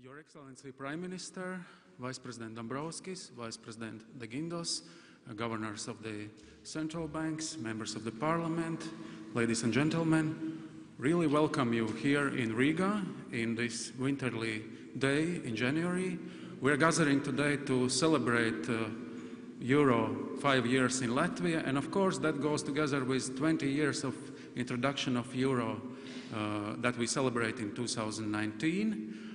Your Excellency Prime Minister, Vice President Dombrovskis, Vice President De Guindos, governors of the central banks, members of the parliament, ladies and gentlemen, really welcome you here in Riga in this winterly day in January. We are gathering today to celebrate Euro 5 years in Latvia, and of course that goes together with 20 years of introduction of Euro that we celebrate in 2019.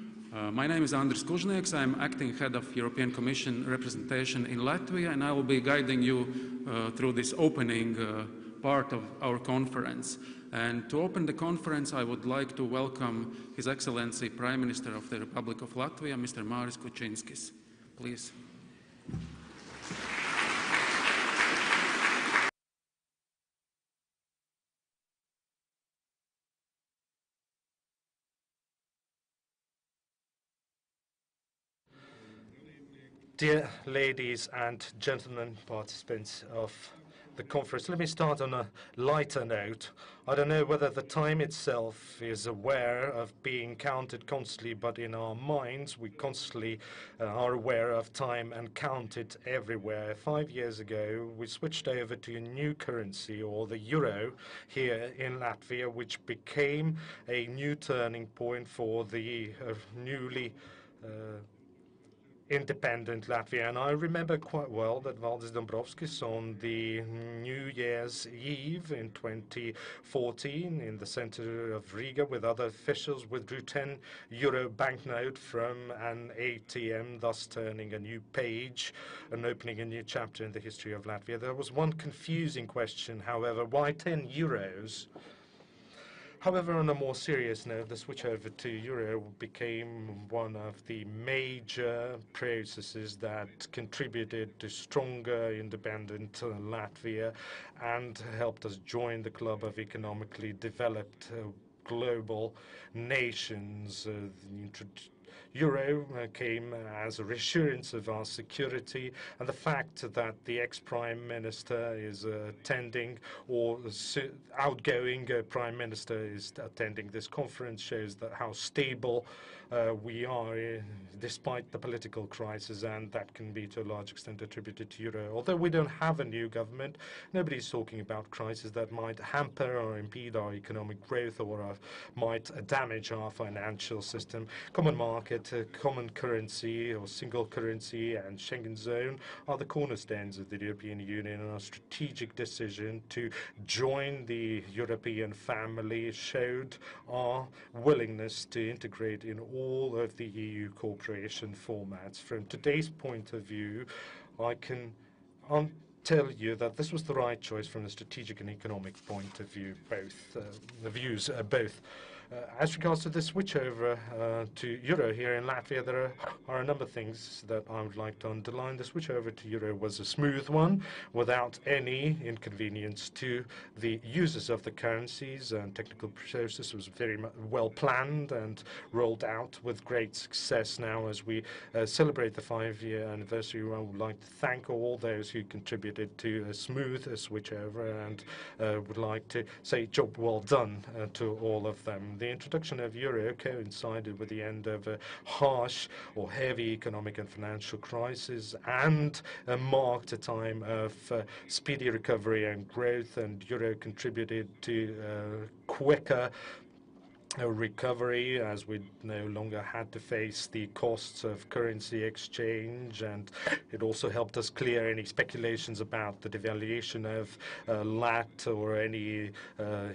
My name is Kučinskis. I'm acting head of European Commission representation in Latvia, and I will be guiding you through this opening part of our conference. And to open the conference, I would like to welcome His Excellency Prime Minister of the Republic of Latvia, Mr. Māris Kučinskis. Please. Dear ladies and gentlemen, participants of the conference, let me start on a lighter note. I don't know whether the time itself is aware of being counted constantly, but in our minds we constantly are aware of time and count it everywhere. 5 years ago we switched over to a new currency, or the euro, here in Latvia, which became a new turning point for the newly independent Latvia. And I remember quite well that Valdis Dombrovskis on the New Year's Eve in 2014 in the center of Riga with other officials withdrew 10 euro banknote from an ATM, thus turning a new page and opening a new chapter in the history of Latvia. There was one confusing question, however: why 10 euros? However, on a more serious note, the switch over to euro became one of the major processes that contributed to stronger, independent Latvia and helped us join the club of economically developed global nations. Euro came as a reassurance of our security, and the fact that the ex-Prime Minister is attending, or outgoing Prime Minister is attending this conference, shows that how stable we are despite the political crisis, and that can be to a large extent attributed to euro. Although we don't have a new government, nobody's talking about crises that might hamper or impede our economic growth or might damage our financial system. Common market, common currency or single currency, and Schengen zone are the cornerstones of the European Union, and our strategic decision to join the European family showed our willingness to integrate in all of the EU cooperation formats. From today's point of view, I can tell you that this was the right choice from the strategic and economic point of view, both. As regards to the switchover to euro here in Latvia, there are a number of things that I would like to underline. The switchover to euro was a smooth one, without any inconvenience to the users of the currencies, and technical process was very well planned and rolled out with great success. Now, as we celebrate the 5-year anniversary, I would like to thank all those who contributed to a smooth switchover, and would like to say job well done to all of them. The introduction of euro coincided with the end of a harsh or heavy economic and financial crisis, and marked a time of speedy recovery and growth, and euro contributed to quicker recovery, as we no longer had to face the costs of currency exchange, and it also helped us clear any speculations about the devaluation of lat or any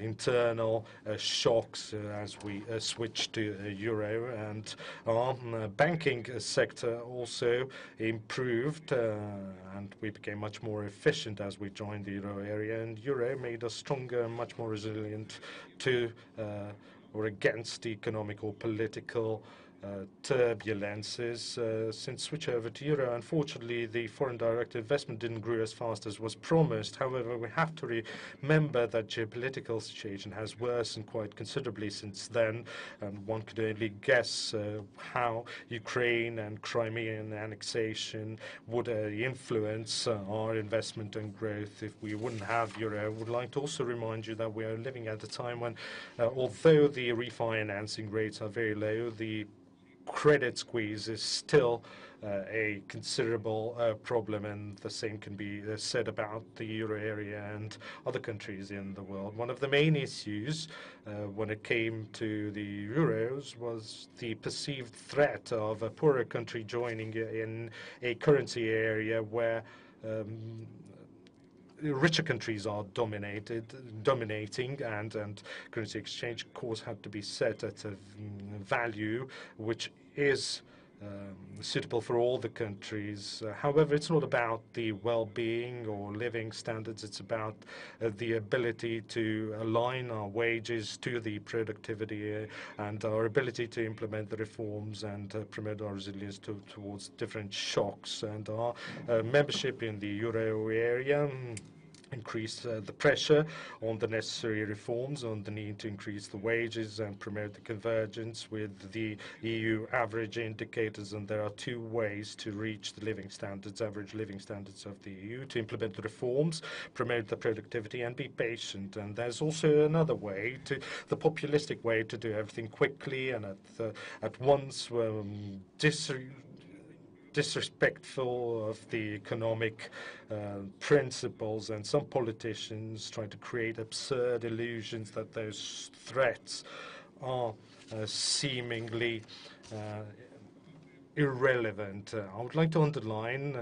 internal shocks as we switched to euro. And our banking sector also improved, and we became much more efficient as we joined the euro area, and euro made us stronger and much more resilient to or against economic or political turbulences since switch over to euro. Unfortunately, the foreign direct investment didn't grow as fast as was promised. However, we have to remember that geopolitical situation has worsened quite considerably since then, and one could only guess how Ukraine and Crimean annexation would influence our investment and growth if we wouldn't have euro. I would like to also remind you that we are living at a time when, although the refinancing rates are very low, the credit squeeze is still a considerable problem, and the same can be said about the euro area and other countries in the world. One of the main issues when it came to the euros was the perceived threat of a poorer country joining in a currency area where richer countries are dominating, and currency exchange course had to be set at a value which is suitable for all the countries. However, it's not about the well-being or living standards. It's about the ability to align our wages to the productivity and our ability to implement the reforms and promote our resilience towards different shocks. And our membership in the euro area increase the pressure on the necessary reforms, on the need to increase the wages and promote the convergence with the EU average indicators. And there are two ways to reach the living standards, average living standards of the EU: to implement the reforms, promote the productivity, and be patient. And there's also another way, the populistic way, to do everything quickly and at once, disrespectful of the economic principles, and some politicians try to create absurd illusions that those threats are seemingly irrelevant. I would like to underline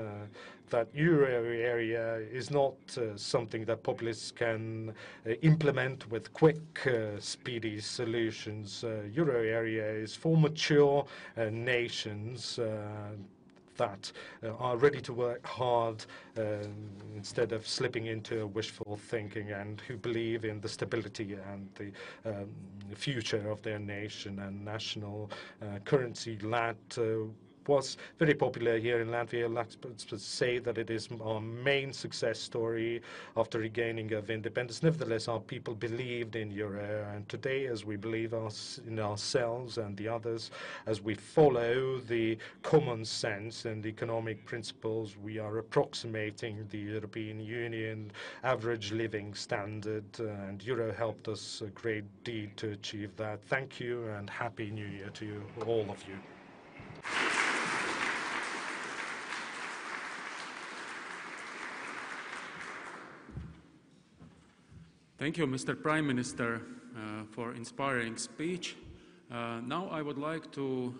that euro area is not something that populists can implement with quick, speedy solutions. Euro area is for mature nations that are ready to work hard instead of slipping into wishful thinking, and who believe in the stability and the future of their nation and national currency. Lat was very popular here in Latvia. Let's say that it is our main success story after regaining of independence. Nevertheless, our people believed in euro, and today, as we believe in ourselves and the others, as we follow the common sense and economic principles, we are approximating the European Union average living standard, and euro helped us a great deal to achieve that. Thank you, and Happy New Year to you, all of you. Thank you, Mr. Prime Minister, for inspiring speech. Now I would like to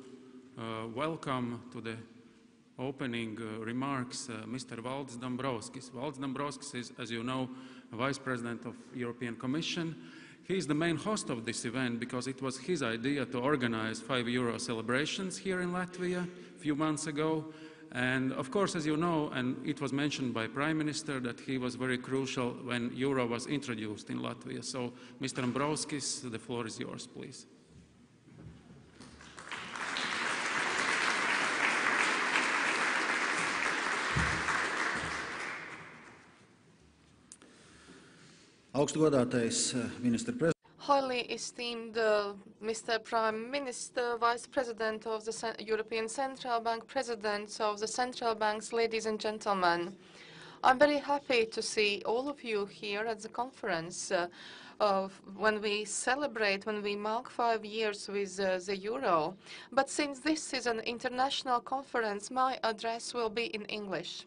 welcome to the opening remarks Mr. Valdis Dombrovskis. Valdis Dombrovskis is, as you know, Vice President of European Commission. He is the main host of this event because it was his idea to organize 5 euro celebrations here in Latvia a few months ago. And of course, as you know, and it was mentioned by Prime Minister, that he was very crucial when euro was introduced in Latvia. So, Mr. Dombrovskis, the floor is yours, please. Highly esteemed Mr. Prime Minister, Vice President of the European Central Bank, Presidents of the Central Banks, ladies and gentlemen. I'm very happy to see all of you here at the conference when we celebrate, when we mark 5 years with the euro. But since this is an international conference, my address will be in English.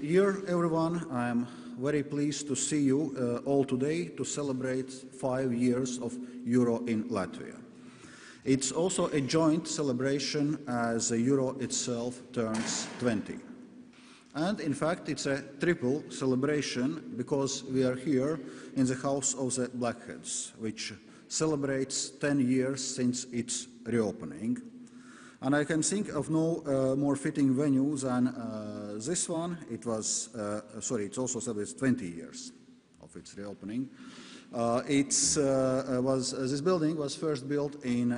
Dear everyone, I am very pleased to see you all today to celebrate 5 years of euro in Latvia. It's also a joint celebration as the euro itself turns 20. And in fact, it's a triple celebration because we are here in the House of the Blackheads, which celebrates 10 years since its reopening. And I can think of no more fitting venue than this one. It was, it also celebrates 20 years of its reopening. This building was first built in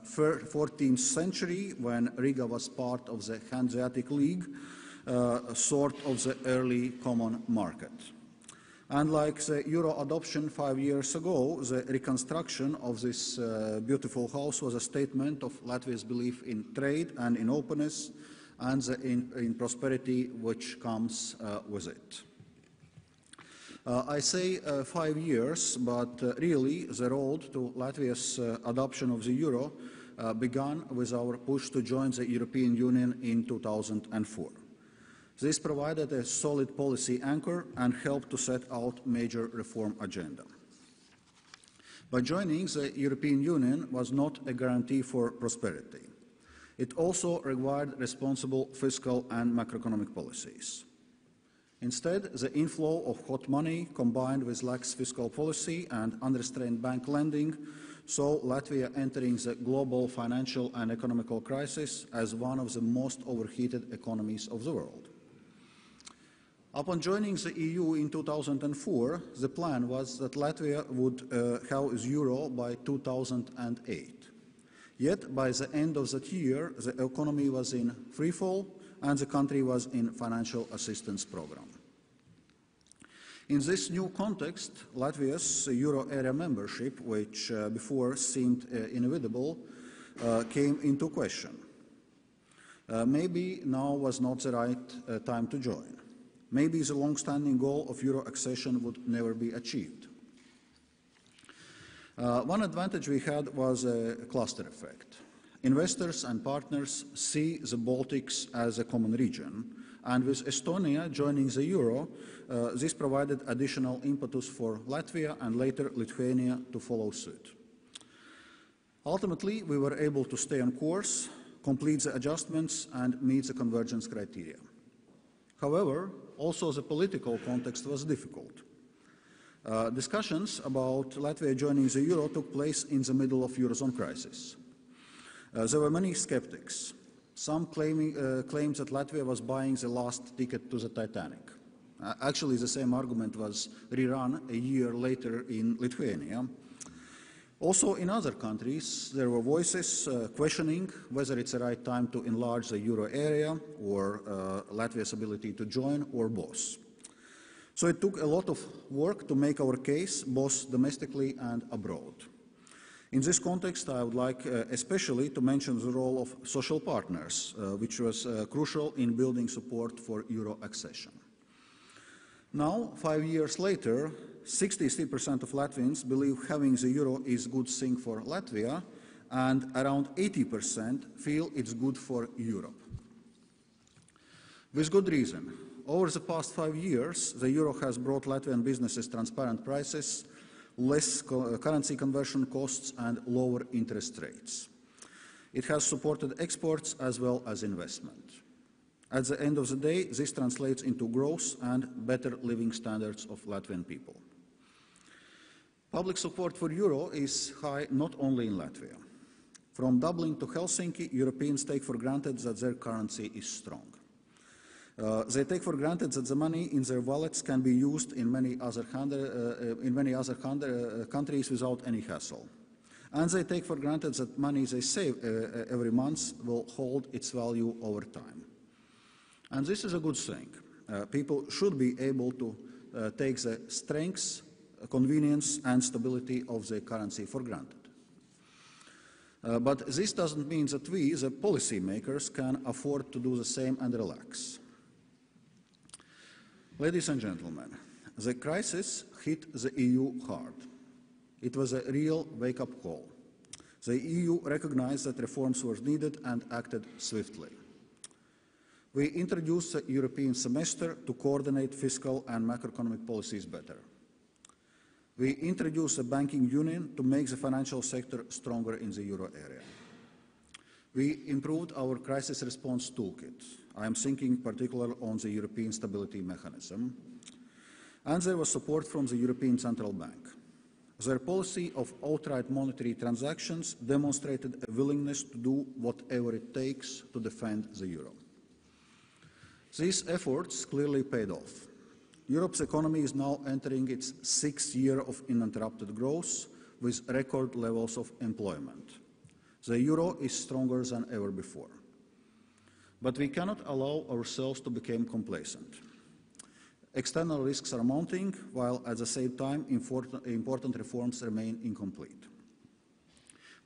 14th century when Riga was part of the Hanseatic League, sort of the early common market. Unlike the euro adoption 5 years ago, the reconstruction of this beautiful house was a statement of Latvia's belief in trade and in openness and in prosperity which comes with it. I say 5 years, but really the road to Latvia's adoption of the euro began with our push to join the European Union in 2004. This provided a solid policy anchor and helped to set out major reform agenda. But joining the European Union was not a guarantee for prosperity. It also required responsible fiscal and macroeconomic policies. Instead, the inflow of hot money combined with lax fiscal policy and unrestrained bank lending saw Latvia entering the global financial and economical crisis as one of the most overheated economies of the world. Upon joining the EU in 2004, the plan was that Latvia would have the euro by 2008. Yet, by the end of that year, the economy was in freefall and the country was in financial assistance program. In this new context, Latvia's euro area membership, which before seemed inevitable, came into question. Maybe now was not the right time to join. Maybe the long-standing goal of euro accession would never be achieved. One advantage we had was a cluster effect. Investors and partners see the Baltics as a common region, and with Estonia joining the euro, this provided additional impetus for Latvia and later Lithuania to follow suit. Ultimately, we were able to stay on course, complete the adjustments, and meet the convergence criteria. However, also the political context was difficult. Discussions about Latvia joining the euro took place in the middle of Eurozone crisis. There were many skeptics, some claimed that Latvia was buying the last ticket to the Titanic. Actually, the same argument was rerun a year later in Lithuania. Also, in other countries, there were voices questioning whether it's the right time to enlarge the euro area or Latvia's ability to join, or both. So it took a lot of work to make our case both domestically and abroad. In this context, I would like especially to mention the role of social partners, which was crucial in building support for euro accession. Now, 5 years later, 63% of Latvians believe having the euro is a good thing for Latvia, and around 80% feel it's good for Europe. With good reason. Over the past 5 years, the euro has brought Latvian businesses transparent prices, less currency conversion costs, and lower interest rates. It has supported exports as well as investment. At the end of the day, this translates into growth and better living standards of Latvian people. Public support for euro is high not only in Latvia. From Dublin to Helsinki, Europeans take for granted that their currency is strong. They take for granted that the money in their wallets can be used in many other countries without any hassle. And they take for granted that money they save every month will hold its value over time. And this is a good thing. People should be able to take the strengths, convenience, and stability of the currency for granted. But this doesn't mean that we, the policymakers, can afford to do the same and relax. Ladies and gentlemen, the crisis hit the EU hard. It was a real wake-up call. The EU recognized that reforms were needed and acted swiftly. We introduced the European semester to coordinate fiscal and macroeconomic policies better. We introduced a banking union to make the financial sector stronger in the euro area. We improved our crisis response toolkit. I am thinking particularly on the European Stability Mechanism. And there was support from the European Central Bank. Their policy of outright monetary transactions demonstrated a willingness to do whatever it takes to defend the euro. These efforts clearly paid off. Europe's economy is now entering its 6th year of uninterrupted growth with record levels of employment. The euro is stronger than ever before. But we cannot allow ourselves to become complacent. External risks are mounting, while at the same time important reforms remain incomplete.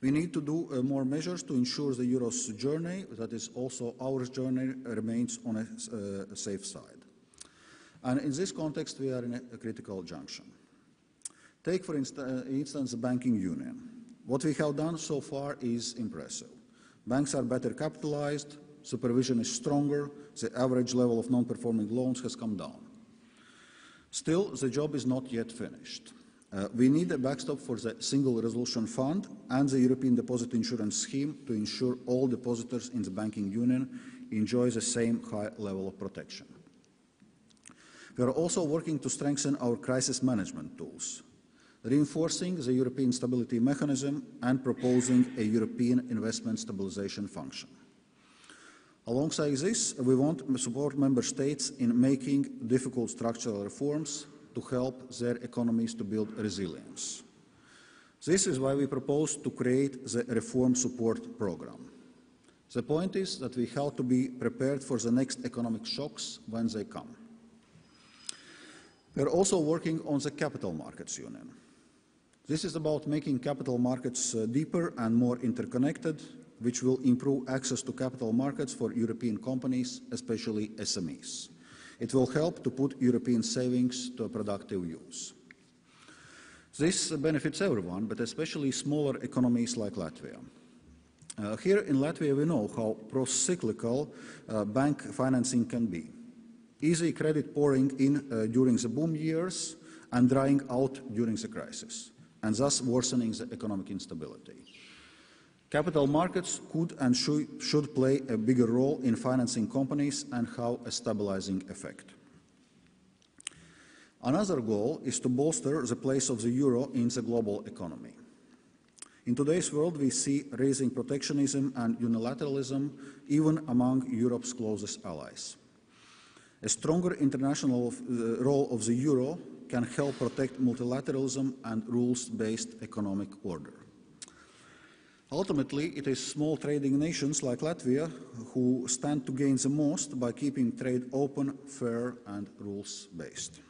We need to do more measures to ensure the euro's journey, that is also our journey, remains on a safe side. And in this context, we are in a critical junction. Take, for instance, the banking union. What we have done so far is impressive. Banks are better capitalized, supervision is stronger, the average level of non-performing loans has come down. Still, the job is not yet finished. We need a backstop for the Single Resolution Fund and the European Deposit Insurance Scheme to ensure all depositors in the banking union enjoy the same high level of protection. We are also working to strengthen our crisis management tools, reinforcing the European Stability Mechanism and proposing a European Investment Stabilization Function. Alongside this, we want to support Member States in making difficult structural reforms to help their economies to build resilience. This is why we propose to create the Reform Support Programme. The point is that we have to be prepared for the next economic shocks when they come. We are also working on the Capital Markets Union. This is about making capital markets deeper and more interconnected, which will improve access to capital markets for European companies, especially SMEs. It will help to put European savings to a productive use. This benefits everyone, but especially smaller economies like Latvia. Here in Latvia, we know how pro-cyclical bank financing can be. Easy credit pouring in during the boom years and drying out during the crisis, and thus worsening the economic instability. Capital markets could and should play a bigger role in financing companies and have a stabilizing effect. Another goal is to bolster the place of the euro in the global economy. In today's world, we see rising protectionism and unilateralism even among Europe's closest allies. A stronger international role of the euro can help protect multilateralism and rules-based economic order. Ultimately, it is small trading nations like Latvia who stand to gain the most by keeping trade open, fair, and rules-based.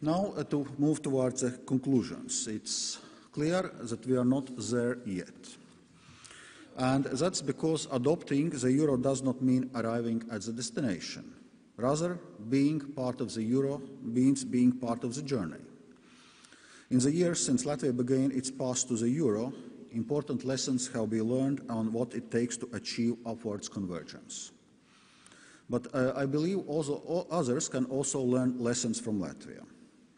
Now, to move towards the conclusions. It's clear that we are not there yet. And that's because adopting the euro does not mean arriving at the destination. Rather, being part of the euro means being part of the journey. In the years since Latvia began its path to the euro, important lessons have been learned on what it takes to achieve upwards convergence. But I believe also others can also learn lessons from Latvia.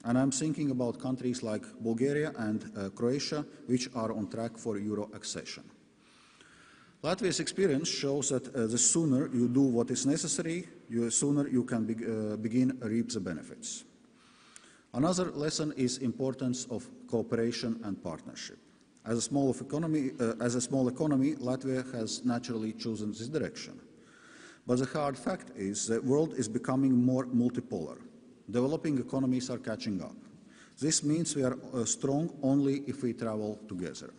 And I'm thinking about countries like Bulgaria and Croatia, which are on track for euro accession. Latvia's experience shows that the sooner you do what is necessary, the sooner you can begin to reap the benefits. Another lesson is importance of cooperation and partnership. As a small economy, Latvia has naturally chosen this direction. But the hard fact is the world is becoming more multipolar. Developing economies are catching up. This means we are strong only if we travel together.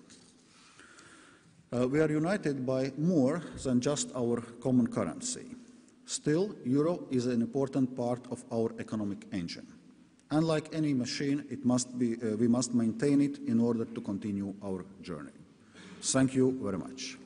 We are united by more than just our common currency. Still, euro is an important part of our economic engine. Unlike any machine, we must maintain it in order to continue our journey. Thank you very much.